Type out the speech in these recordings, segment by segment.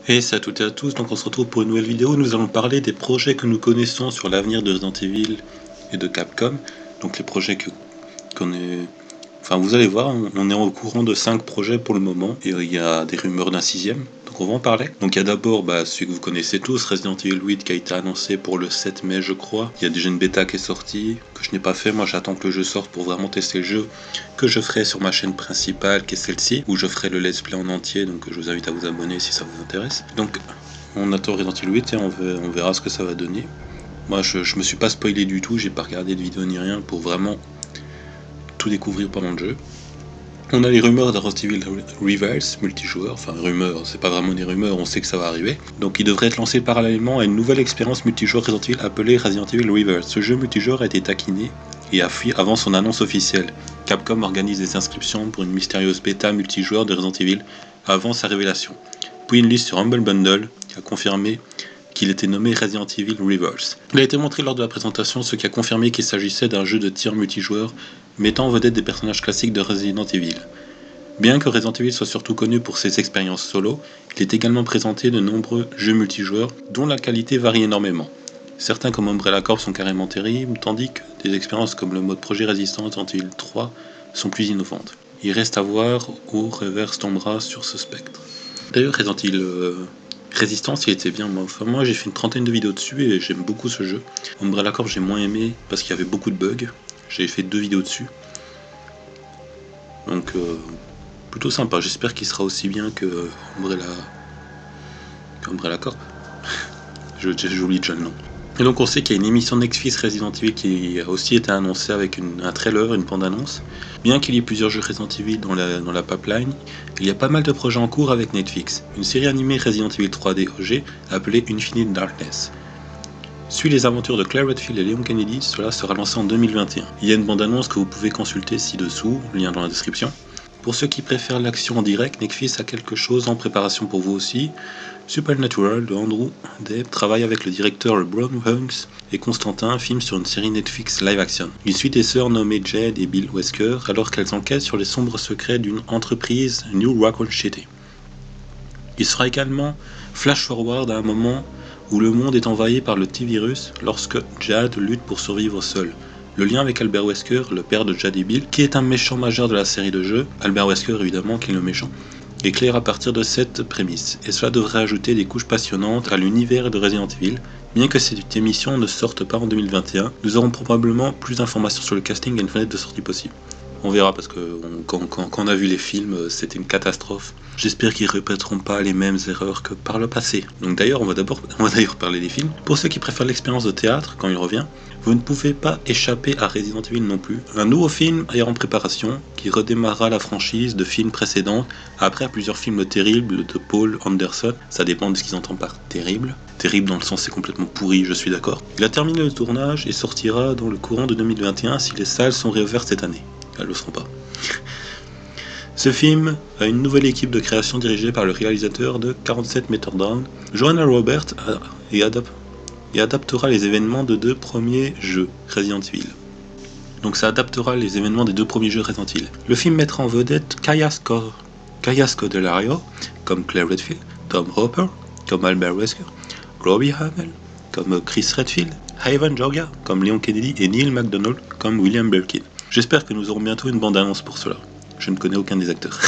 Et salut à toutes et à tous, donc on se retrouve pour une nouvelle vidéo. Nous allons parler des projets que nous connaissons sur l'avenir de Resident Evil et de Capcom. Donc les projets qu'on est... Enfin vous allez voir, on est au courant de 5 projets pour le moment. Et il y a des rumeurs d'un 6ème, donc on va en parler. Donc il y a d'abord celui que vous connaissez tous, Resident Evil 8 qui a été annoncé pour le 7 mai je crois. Il y a déjà une bêta qui est sortie, que je n'ai pas fait. Moi j'attends que le jeu sorte pour vraiment tester le jeu, que je ferai sur ma chaîne principale qui est celle-ci, où je ferai le let's play en entier. Donc je vous invite à vous abonner si ça vous intéresse. Donc on attend Resident Evil 8 et on verra ce que ça va donner. Moi je me suis pas spoilé du tout, j'ai pas regardé de vidéo ni rien pour vraiment tout découvrir pendant le jeu. On a les rumeurs de Resident Evil Reverse multijoueur, enfin rumeurs, c'est pas vraiment des rumeurs, on sait que ça va arriver. Donc il devrait être lancé parallèlement à une nouvelle expérience multijoueur Resident Evil appelée Resident Evil Reverse. Ce jeu multijoueur a été taquiné et a fui avant son annonce officielle. Capcom organise des inscriptions pour une mystérieuse bêta multijoueur de Resident Evil avant sa révélation. Puis une liste sur Humble Bundle qui a confirmé qu'il était nommé Resident Evil Reverse. Il a été montré lors de la présentation, ce qui a confirmé qu'il s'agissait d'un jeu de tir multijoueur mettant en vedette des personnages classiques de Resident Evil. Bien que Resident Evil soit surtout connu pour ses expériences solo, il est également présenté de nombreux jeux multijoueurs dont la qualité varie énormément. Certains comme Umbrella Corp sont carrément terribles, tandis que des expériences comme le mode projet Resistance Resident Evil 3 sont plus innovantes. Il reste à voir où Reverse tombera sur ce spectre. D'ailleurs Resident Evil Resistance il était bien, moi j'ai fait une trentaine de vidéos dessus et j'aime beaucoup ce jeu. Umbrella Corp j'ai moins aimé parce qu'il y avait beaucoup de bugs, j'ai fait 2 vidéos dessus. Donc plutôt sympa, j'espère qu'il sera aussi bien que Umbrella Corp. J'oublie déjà le nom. Et donc on sait qu'il y a une émission de Netflix Resident Evil qui a aussi été annoncée avec un trailer, une bande-annonce. Bien qu'il y ait plusieurs jeux Resident Evil dans la pipeline, il y a pas mal de projets en cours avec Netflix. Une série animée Resident Evil 3D OG appelée Infinite Darkness suit les aventures de Claire Redfield et Leon Kennedy, cela sera lancé en 2021. Il y a une bande-annonce que vous pouvez consulter ci-dessous, lien dans la description. Pour ceux qui préfèrent l'action en direct, Netflix a quelque chose en préparation pour vous aussi. Supernatural de Andrew Deb travaille avec le directeur Brown Hunks et Constantin, film sur une série Netflix live action. Il suit des sœurs nommées Jade et Bill Wesker alors qu'elles enquêtent sur les sombres secrets d'une entreprise New Raccoon City. Il sera également flash forward à un moment où le monde est envahi par le T-Virus lorsque Jade lutte pour survivre seule. Le lien avec Albert Wesker, le père de Jade et Bill, qui est un méchant majeur de la série de jeux, Albert Wesker évidemment qui est le méchant, est clair à partir de cette prémisse, et cela devrait ajouter des couches passionnantes à l'univers de Resident Evil. Bien que cette émission ne sorte pas en 2021, nous aurons probablement plus d'informations sur le casting et une fenêtre de sortie possible. On verra parce que quand on a vu les films, c'était une catastrophe. J'espère qu'ils ne répéteront pas les mêmes erreurs que par le passé. Donc d'ailleurs, on va d'ailleurs parler des films. Pour ceux qui préfèrent l'expérience de théâtre, quand il revient, vous ne pouvez pas échapper à Resident Evil non plus. Un nouveau film est en préparation qui redémarrera la franchise de films précédents après plusieurs films terribles de Paul Anderson. Ça dépend de ce qu'ils entendent par terrible. Terrible dans le sens c'est complètement pourri, je suis d'accord. Il a terminé le tournage et sortira dans le courant de 2021 si les salles sont réouvertes cette année. Elles ne le seront pas. Ce film a une nouvelle équipe de création dirigée par le réalisateur de 47 Meter Down, Joanna Robert, et adaptera les événements de 2 premiers jeux Resident Evil. Donc ça adaptera les événements des 2 premiers jeux Resident Evil. Le film mettra en vedette Kaya Scodelario comme Claire Redfield, Tom Hopper comme Albert Wesker, Robbie Amell comme Chris Redfield, Ivan Joga comme Leon Kennedy et Neil MacDonald comme William Birkin. J'espère que nous aurons bientôt une bande-annonce pour cela. Je ne connais aucun des acteurs.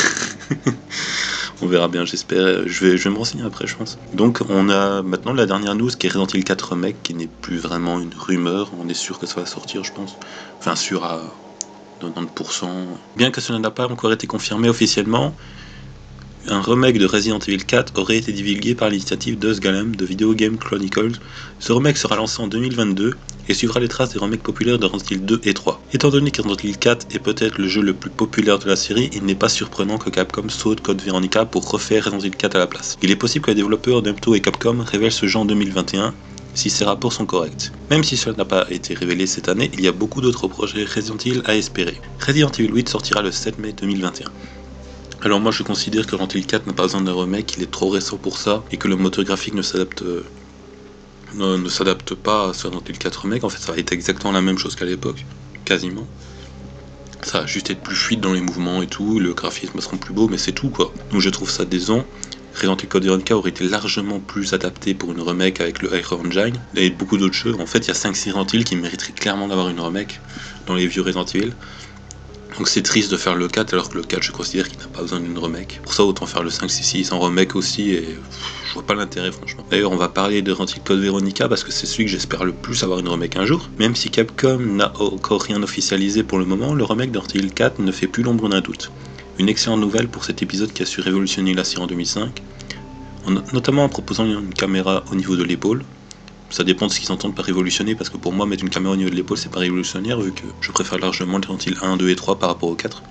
On verra bien, j'espère. Je vais me renseigner après, je pense. Donc, on a maintenant la dernière news qui est Resident Evil 4 Remake, qui n'est plus vraiment une rumeur. On est sûr que ça va sortir, je pense. Enfin, sûr à 90%. Bien que cela n'a pas encore été confirmé officiellement, un remake de Resident Evil 4 aurait été divulgué par l'initiative d'Uzgalem de Video Game Chronicles. Ce remake sera lancé en 2022 et suivra les traces des remakes populaires de Resident Evil 2 et 3. Étant donné que Resident Evil 4 est peut-être le jeu le plus populaire de la série, il n'est pas surprenant que Capcom saute Code Veronica pour refaire Resident Evil 4 à la place. Il est possible que les développeurs Numto et Capcom révèlent ce jeu en 2021, si ces rapports sont corrects. Même si cela n'a pas été révélé cette année, il y a beaucoup d'autres projets Resident Evil à espérer. Resident Evil 8 sortira le 7 mai 2021. Alors moi je considère que Resident Evil 4 n'a pas besoin d'un remake, il est trop récent pour ça, et que le moteur graphique ne s'adapte pas à ce Resident Evil 4 remake. En fait ça va être exactement la même chose qu'à l'époque, quasiment. Ça va juste être plus fluide dans les mouvements et tout, le graphisme sera plus beau, mais c'est tout quoi. Donc je trouve ça décevant. Resident Evil Code Veronica aurait été largement plus adapté pour une remake avec le Air Engine et beaucoup d'autres jeux. En fait, il y a 5 Resident Evil qui mériteraient clairement d'avoir une remake dans les vieux Resident Evil. Donc c'est triste de faire le 4 alors que le 4 je considère qu'il n'a pas besoin d'une remake. Pour ça autant faire le 5 si sans remake aussi et je vois pas l'intérêt franchement. D'ailleurs on va parler de Resident Evil Code Veronica parce que c'est celui que j'espère le plus avoir une remake un jour. Même si Capcom n'a encore rien officialisé pour le moment, le remake de Resident Evil 4 ne fait plus l'ombre d'un doute. Une excellente nouvelle pour cet épisode qui a su révolutionner la série en 2005, notamment en proposant une caméra au niveau de l'épaule. Ça dépend de ce qu'ils entendent par révolutionner, parce que pour moi, mettre une caméra au niveau de l'épaule, c'est pas révolutionnaire, vu que je préfère largement les Resident Evil 1, 2 et 3 par rapport au 4.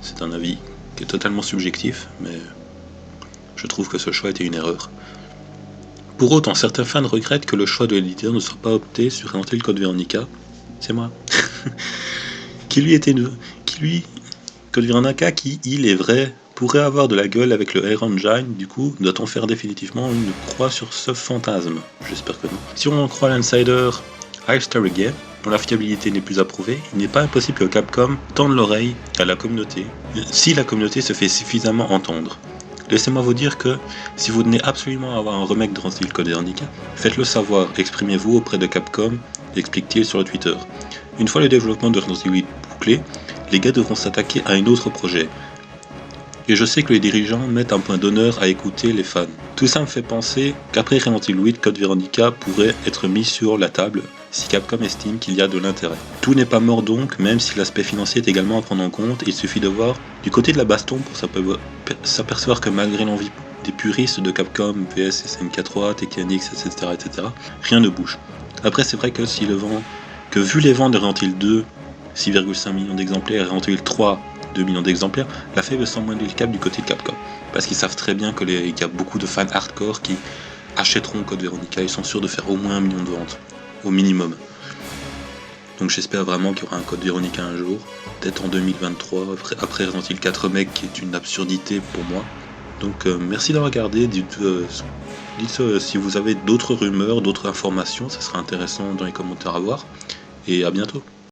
C'est un avis qui est totalement subjectif, mais je trouve que ce choix était une erreur. Pour autant, certains fans regrettent que le choix de l'éditeur ne soit pas opté sur Resident Evil Code Veronica. C'est moi. Code Veronica, qui, il est vrai, pourrait avoir de la gueule avec le Air Engine, du coup, doit-on faire définitivement une croix sur ce fantasme? J'espère que non. Si on en croit l'insider Story Game, dont la fiabilité n'est plus approuvée, il n'est pas impossible que Capcom tende l'oreille à la communauté, si la communauté se fait suffisamment entendre. Laissez-moi vous dire que, si vous tenez absolument à avoir un remake de Resident Evil Code Veronica, faites-le savoir, exprimez-vous auprès de Capcom, explique-t-il sur le Twitter. Une fois le développement de Resident Evil bouclé, les gars devront s'attaquer à un autre projet. Et je sais que les dirigeants mettent un point d'honneur à écouter les fans. Tout ça me fait penser qu'après Resident Evil 8, Code Veronica pourrait être mis sur la table si Capcom estime qu'il y a de l'intérêt. Tout n'est pas mort donc, même si l'aspect financier est également à prendre en compte, il suffit de voir du côté de la baston pour s'apercevoir que malgré l'envie des puristes de Capcom, PS, SNK3, Tekken X, etc., rien ne bouge. Après c'est vrai que vu les ventes de Resident Evil 2, 6,5 millions d'exemplaires, et Resident Evil 3, 2 millions d'exemplaires, la fève semble moins délicate du côté de Capcom. Parce qu'ils savent très bien qu'il y a beaucoup de fans hardcore qui achèteront Code Veronica, ils sont sûrs de faire au moins 1 million de ventes, au minimum. Donc j'espère vraiment qu'il y aura un Code Veronica un jour, peut-être en 2023, après Resident Evil 4 Remake, qui est une absurdité pour moi. Donc merci d'avoir regardé, dites si vous avez d'autres rumeurs, d'autres informations, ça sera intéressant dans les commentaires à voir, et à bientôt.